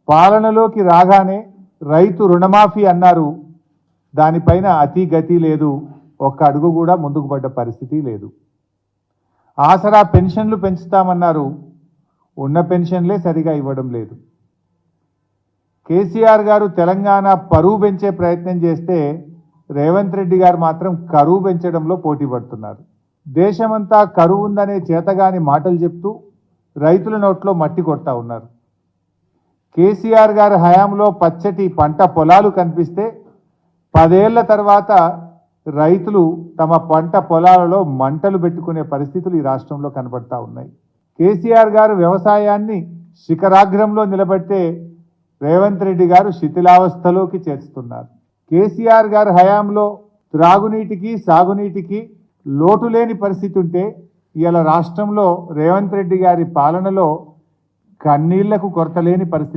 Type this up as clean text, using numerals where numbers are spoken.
పాలనలోకి రాగానే రైతు రుణమాఫీ అన్నారు, దానిపైన అతి గతి లేదు, ఒక్క అడుగు కూడా ముందుకు పడ్డ పరిస్థితి లేదు. ఆసరా పెన్షన్లు పెంచుతామన్నారు, ఉన్న పెన్షన్లే సరిగా ఇవ్వడం లేదు. కేసీఆర్ గారు తెలంగాణ పరువు పెంచే ప్రయత్నం చేస్తే రేవంత్ రెడ్డి గారు మాత్రం కరువు పెంచడంలో పోటీ పడుతున్నారు. దేశమంతా కరువు ఉందనే చేతగాని మాటలు చెప్తూ రైతుల నోట్లో మట్టి కొడతా ఉన్నారు. కేసీఆర్ గారి హయాంలో పచ్చటి పంట పొలాలు కనిపిస్తే 10 ఏళ్ల తర్వాత రైతులు తమ పంట పొలాలలో మంటలు పెట్టుకునే పరిస్థితులు ఈ రాష్ట్రంలో కనబడతా ఉన్నాయి. కేసీఆర్ గారు వ్యవసాయాన్ని శిఖరాగ్రంలో నిలబెట్టే రేవంత్ రెడ్డి గారు శిథిలావస్థలోకి చేస్తున్నారు. కేసీఆర్ గారి హయాంలో త్రాగునీటికి సాగునీటికి లోటు లేని పరిస్థితి ఉంటే ఇవాళ రాష్ట్రంలో రేవంత్ రెడ్డి గారి పాలనలో కన్నీళ్లకు కొరత లేని పరిస్థితి.